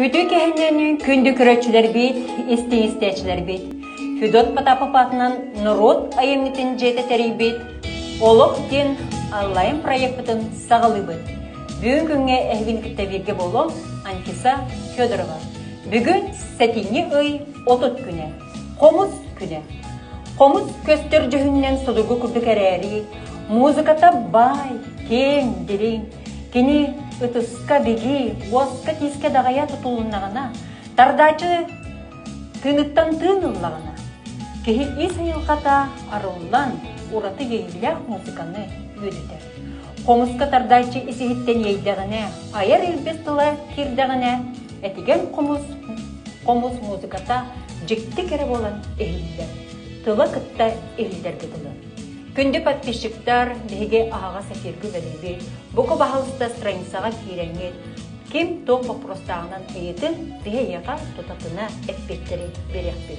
Үтü кehenden күнді күрәтчілер бейт, истеçiler бейт. Федот Потапов атынан народ айымнытын жеті тәрей бейт. Олық кен Аллайым проектін сағалы бейт. Бүгін күнге әхвин күттәберге болом Анфиса Федорова. Бүгін сәтіне үй отыт күні. Қомыз күні. Қомыз көстер жүхіннен сұлығы күрді кәрәрі. Музыката бай, кен, дерен. Кені ұтысқа беги, уасқа тиске дағая тұтылынағына, тардачы тыныттан тынылағына. Кехі исайылғата арылан ұраты ейлях музыканы өдітер. Қомысқа тардачы исігіттен ейдіғіне, айар елбестілі кердіғіне, әтіген қомыс музыката жекті кәрі болан әйілдер. Тылы кітті әйілдер кетілі. Күнді подписчиктар беге ағаға сәфергі бәлебе, бұқы бағалысты страницаға кейрәңет, кем тоқ вопростағынан әйетін бейеға тұтатына әппеттері берекпе.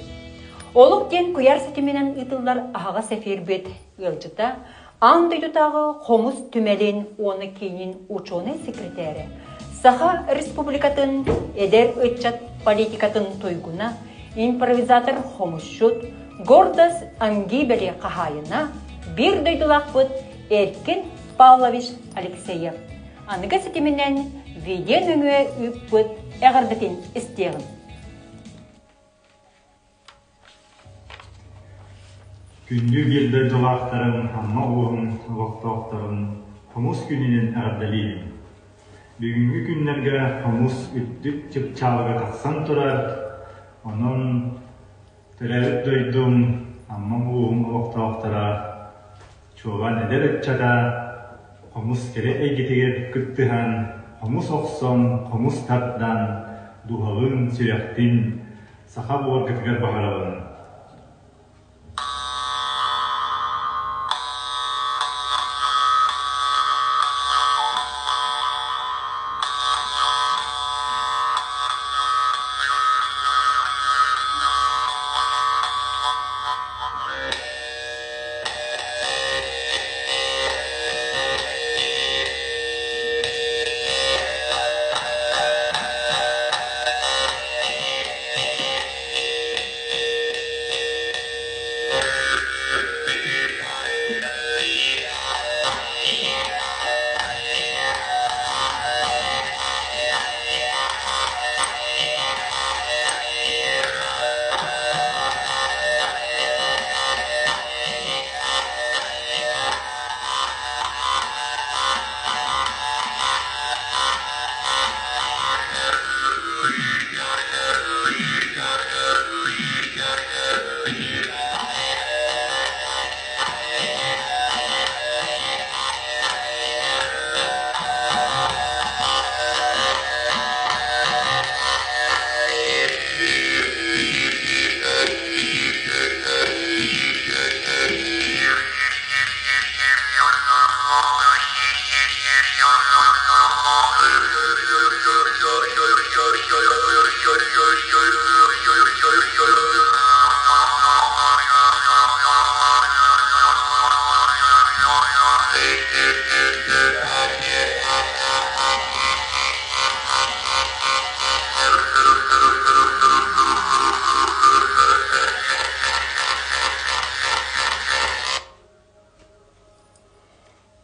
Олық ден көяр сәтіменен ұтылдар ағаға сәфер бет ұлжыта, аңды тұтағы қомыз түмәлен оны кейінен ученый секретәрі. Саха республикатын әдер өтчат политикатын тойгуна, импровизатор қомызшут, гордас аңги бәле қағайына, bir duyduğlak bud Erkin Pavlovich Alekseyev. Anıga setiminен виден өңі үп bud әғірбетін істеғін. Күнді белді жылақтарын, амма оғын, ұлықтақтарын қомыз күнінен әғірдәлейін. Бүгінгі күнлерге қомыз үттік чып-чалығы тақсан тұрар. Оның түрәліп дойдым, амма оғын ұлықтақтара. Çoğan eder etçada, komuz kere eygitege kıttıhan, komuz okson, komuz tatdan, duhalın sürektin, saha boğar kıtıgar baharalın.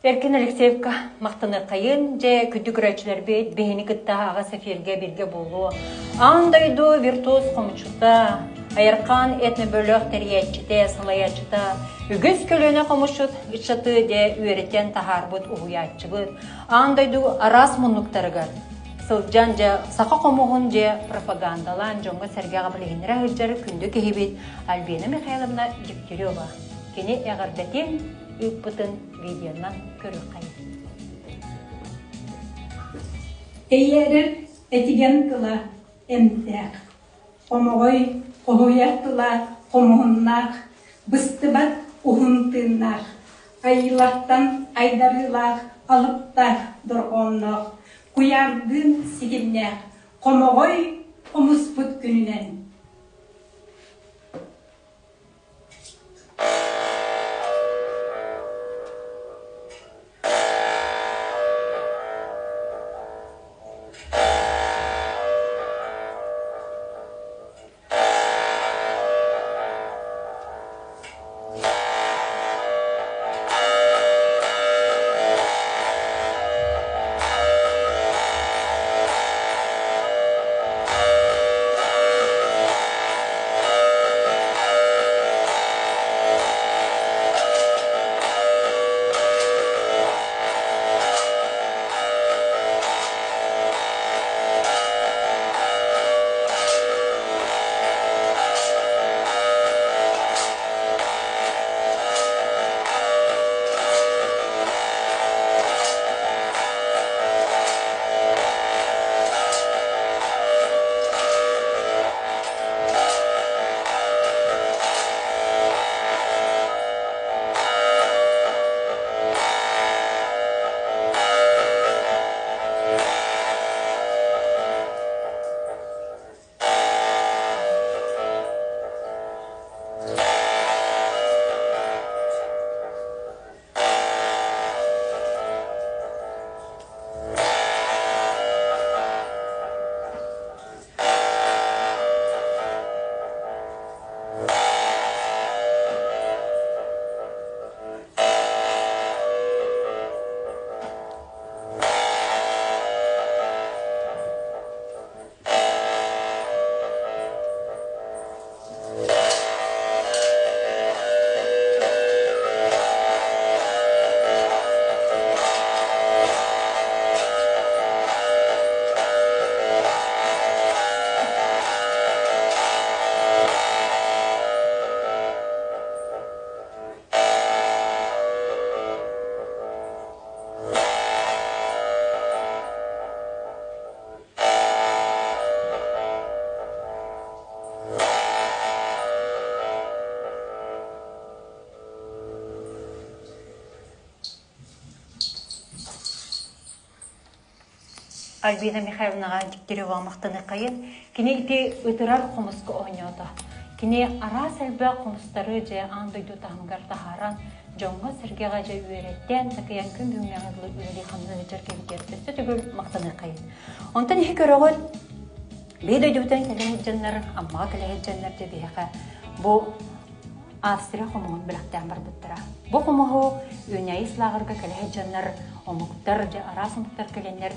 Erkin Alekseevka mақтаны қайын же күдді күрәтчілер бейт, бейіні күтті аға сәферге берге болу. Андайду виртуоз қомычыта, айырқан этні бөліқ тәриятчіте, сылаятчыта, үгіз көліне қомычыт, үтшаты де үйереттен тахар бұд ұғыятчы бұд. Андайду арас мұнлықтарығар. Сылджан же сақа қомуғын же пропагандалан жоңға сәргеға білігінірі ғылжары күнді кехебет Альбина Михайловна Дегтярева. Кені әғірдәтен үппытын видеонан көрі қайын. Эйерер этиген кыла эмтек. Омогой қоғуяк кыла қомуғыннақ, быстыбат ұғынтыннақ, айылақтан айдарылақ, алыптақ дұрғоннақ, куярдын сигімнәқ, қомогой омуспыт күнінен. Альбина Михайловнаға диктирова мақтаны қайын, кене ите ұтырар қомысқы ойнады. Кене ара сәлбі қомыстары же аңдойды тағымғар тахаран, жоңға сіргеға же үйереттен, сақиян күн бүңнәғырлы үйері қамды жеркелдер, өсті түгіл мақтаны қайын. Онтан ехе көріғыт, бейді өйдеуден кәлі жәнлер, амма кәлі жәнлер де бейіға. Бұл Австрия қомығын біліқтен бар бұттыра. Бұл қомығы өйнәй ислағырға кәлі жәнлер, омықтар же арасымықтар кәленлер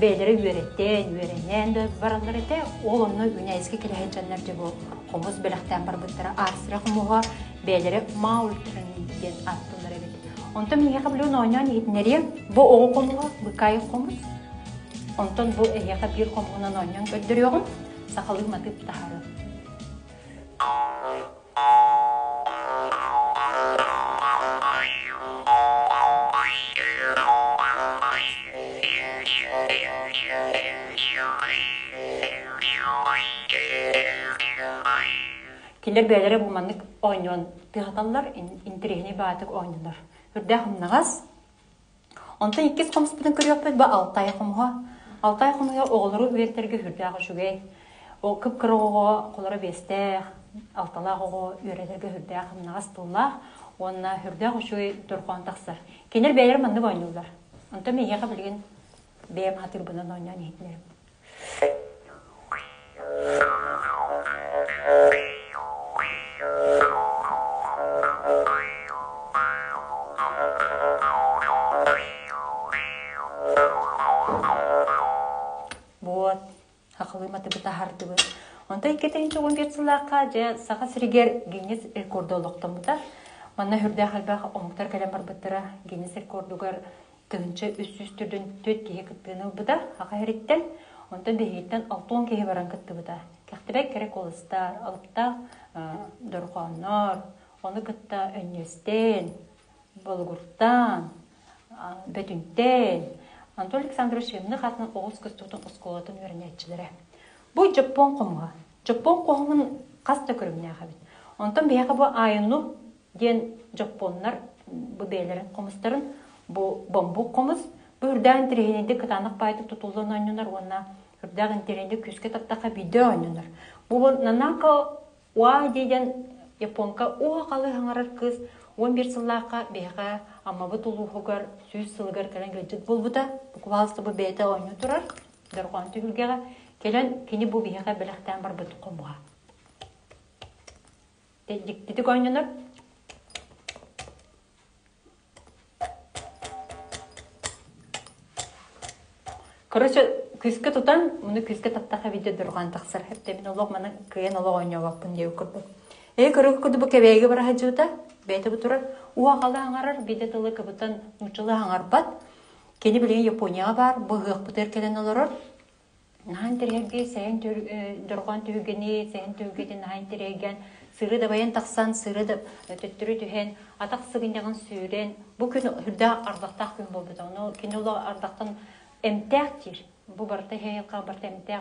бәлері үйереттен, үйеренен де баралар ете, ол оны өйнәйізге кәлі жәнлер де бұл қомыз біліқтен бар бұттыра. Австрия қомығы бәлері маул түрінен аттылар әбет. Онтан меге қабылуын ойнан етінері бұл оғы қомығы, бұқайы қомыз. Онтан бұл әйеға бір қомығынан ойнан көддіріоғын, сақалы матып тахары. Келер бәлері бұлмандық ойнуын тығаталар, интерегіне бәтік ойнылар. Үрді қымнағас. Онтан еккес қомыс бұдың көрі өкпет ба Алтай қымға. Алтай қымға оғылыру үйертерге үрді ағы жүгей. Ол күп кырыға қолары бесті, алталағыға үйертерге үрді қымнағас тұллақ. Онына үрді ағы жүгей тұрған тақсыр. Келер бәлері мұндық ойнылар. Онтан мен еға білген бәйім қатыр бұнан ойнан етінерім. Вот, хақылы маты бұта хардығы. Онда 2011 жылаққа же саға сірігер генес рекорды олықтым бұта. Манна хүрді қалбақ омықтар кәлем бар бұттыра генес рекордығар тұғынша үс-үстірдің төт кейі күттігіні бұта. Хақа әреттен, онда бейеттен 6-10 кейі баран күтті бұта. Кәқтібәк керек олыстар, алыпта дұрғанар, оны күтті өнестен, болғырттан, бөтінтен. Антон Александрович емні қатының оғыз күстудің ұсколатын өрінетчілері. Бұл Жапон қомға. Жапон қомғын қаста көріміне қабет. Онтан бейіға бұл айыну ден Жапонлар бұл бейлерін қомыстарын, бұл бомбу қомыз, бұл үрдәғін тірегенінде кытанық байтық тұтулын ойнынар, онына үрдәғін тірегенде күске таптаға биде ойнынар. Бұл нанақа уа дейден Японка уа қалы ғаңарар қыз, 11 сыллаққа бейға amma bu tuluğugar süz sılgar kelen gecik bul bu da bu valsta bu beyte oyunu turar darqan tügülgege kelen kini bu biha bilaktan bar bu qomga dedik oyunlar Короче, küske tutan bunu küske taptaqa video durgan taqsar hep de min Allah mana kıyan Allah oynuyor bun diye kurdu. Körü kurdu bu kebege bara hajuta beyte bu turar uğa qala hangarar bide tılı kıbıtan uçılı hangarbat. Keni bilen Japonya var bu hıq buter kelen olurur. Nahan terege sen durgan tügeni sen tügeni nahan teregen sırı da bayan taqsan sırı da töttürü tühen ataq sıgındagan süren bu gün hürda ardaqtaq gün boldu da onu keni ola ardaqtan emtəkdir. Bu barda heyqa barda emtək.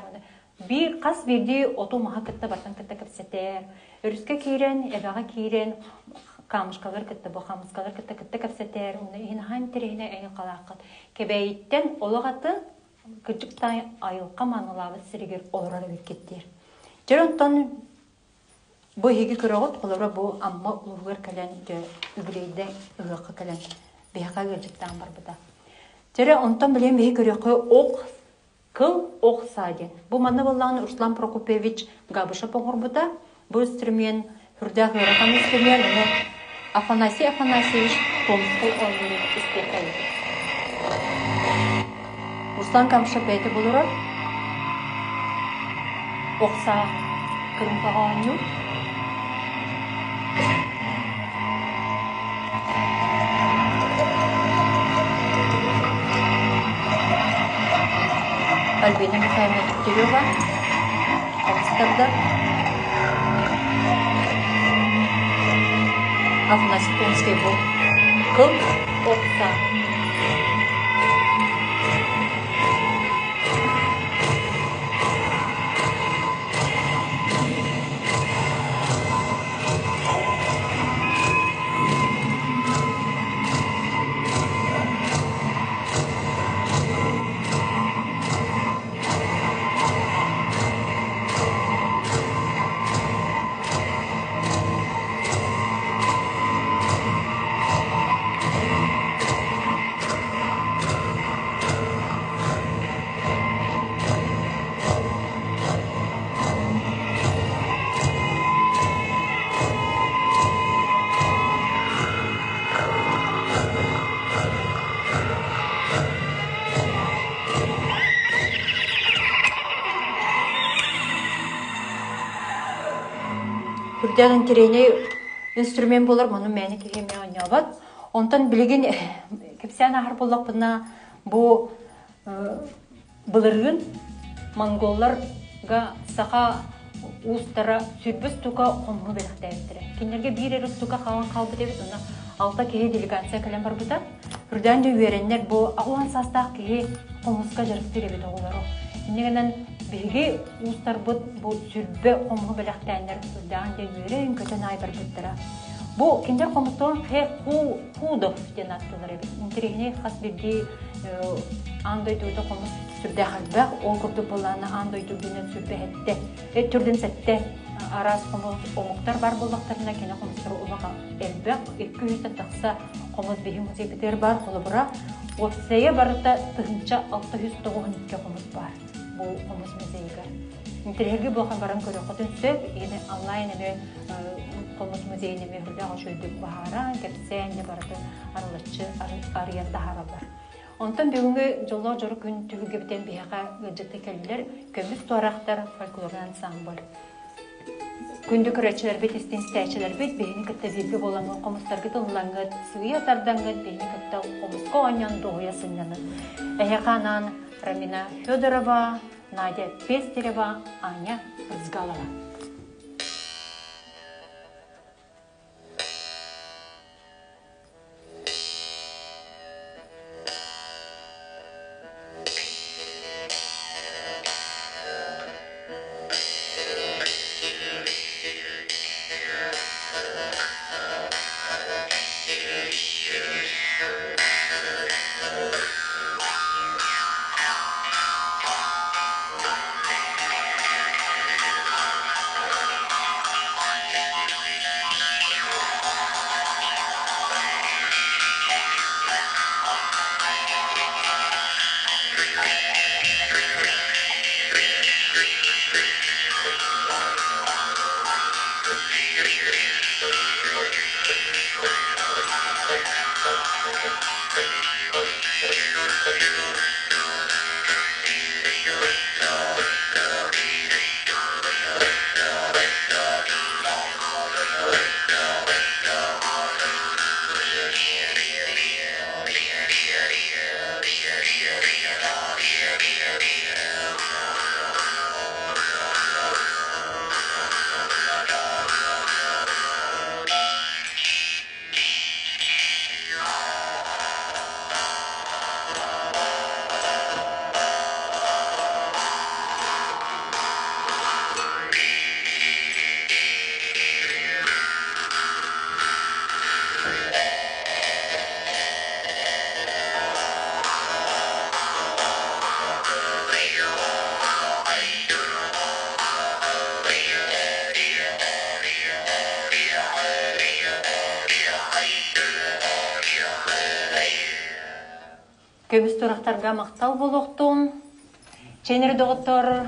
Bir qas verdi oto mahakatda bardan katta kapsatər. Örüskə kiren, ebağa kiren, qamışqalar katta bu qamışqalar katta kapsatər. Onu hin han tereyinə ayı qalaqat. Kəbəyitdən olağatın qıcıqtan ayılqa manılavı sirigir olarara bitgetdir. Jerontan bu hegi qırağıt qolara bu amma ulğur kələn übüleydə ıqı kələn. Beyqa qıcıqtan bar bu da. Tere ondan bilen bir görüyor ok kıl ok sadece. Bu manna vallahi Ruslan Prokopyevich Gabışa pogorbuda bu instrument hürda hırakan instrument onu Afanasiy Afanasievich Tomskol oynuyor isteği. Ruslan Gabışa beyte bulur. Oksa kırmızı oynuyor. Альбина Михайловна Дегтярева, Амстердам, Афанасий Томский был кыл окса. Хүрдәгән тирәне инструмент булыр, моны мәне киһеме оňabат. Онтан билеген кепсән ахыр буллак бына бу былыргын монголларга саха устара сүрбүс тука комгу белектәйтер. Кинләргә бир эрис тука хаван калбы дип, уны алта кеһе делегация каләм бар бута. Хүрдән дә вереннәр бу агуан састак кеһе комуска жарып биреп оглары. Иннегәннән биге устар бу сүрбе комгу белектәннәр хүрдән дә верен көтен ай бар буттара. Бу киндер комустон хе худов денаттылар бит. Интерегне хас бирди андай туйда комус сүрдә халбак, ол курды буланы андай туйдын сүрбе хетте. Түрден сәтте арас комус омуктар бар буллактарына кине комустар улага элбак 200 такса комус бихим үзебитер бар холобра. Осыя барта тыгынча 692 комус бар. Бу комус музейга. Интереге булган баран көрө котын сөп, эне онлайн эме комус музейне мехурда ашылдык бахара, кепсәнне барты аралычы арыянда харабар. Онтан бүгүнгү жоло жору күн түгүгө битен бияга гыжыкты келдилер, көмүс туарактар фольклор ансамбль. Күндү көрөчүлөр бит истинстечилер бит бейни кытта бирге боламы комустар бит онлангы суя тардангы бейни кытта комуско онян доясыннаны. Эханан Рамина Федорова, Надя Пестерева, Аня Рызгалова. Көміс турақтарға мақтал болуқтың. Ченер доғыттар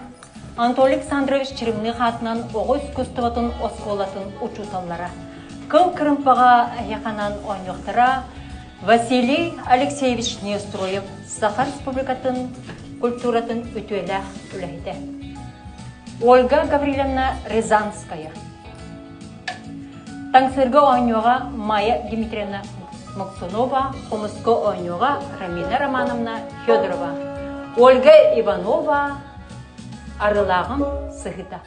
Анатолий Александрович Черемных атынан оғы искусствотын осколатын учуталлара. Кыл кырымпаға яқанан ойнықтыра Василий Алексеевич Нестроев Сахар Республикатын культуратын өтуелі үләйді. Ольга Гавриловна Рязанская. Таңсырға ойнуға Майя Дмитриевна Максунова, Хомуско ойнуға Рамина Романовна Федорова, Ольга Иванова, Арылағым Сығыта.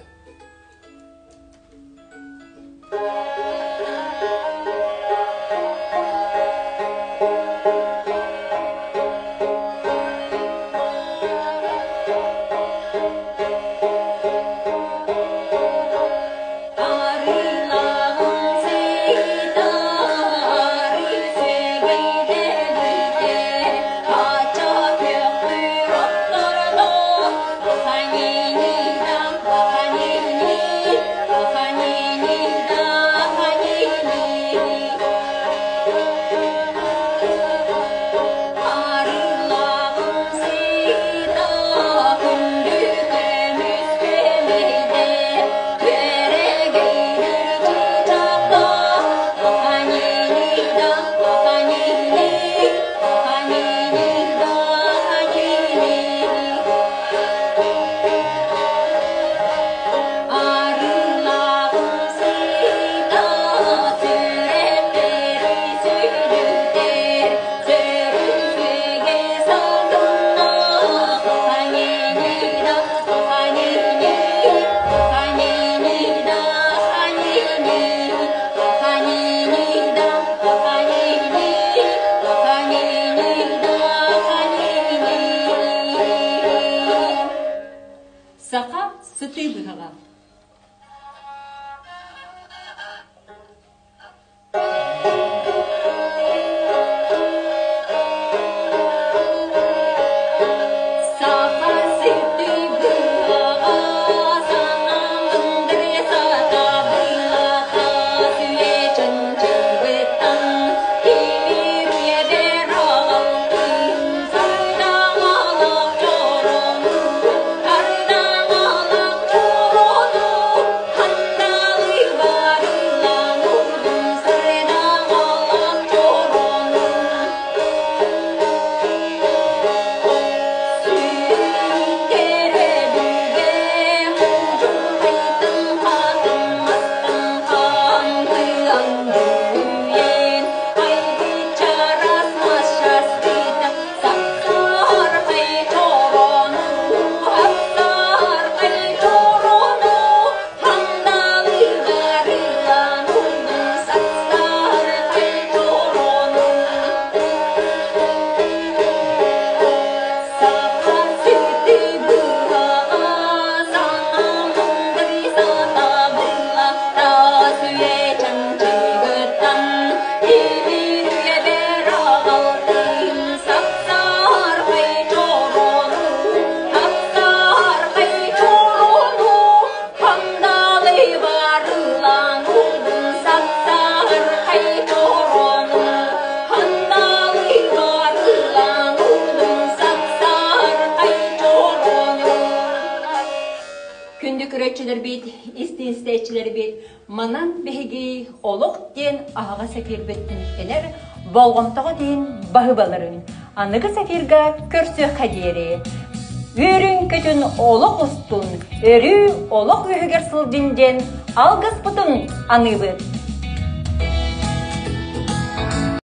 Сақа сыты бұғаға. Kürekçiler bit, isteyiciler bit, manan behegi oluk den ağa sefir bütünükteler, bolğamtağı den bahıbaların, anıgı sefirga körsü hadiyeri. Ürün kötün oluk ustun, örü oluk ühüger sıldinden, algız putun anıbıt.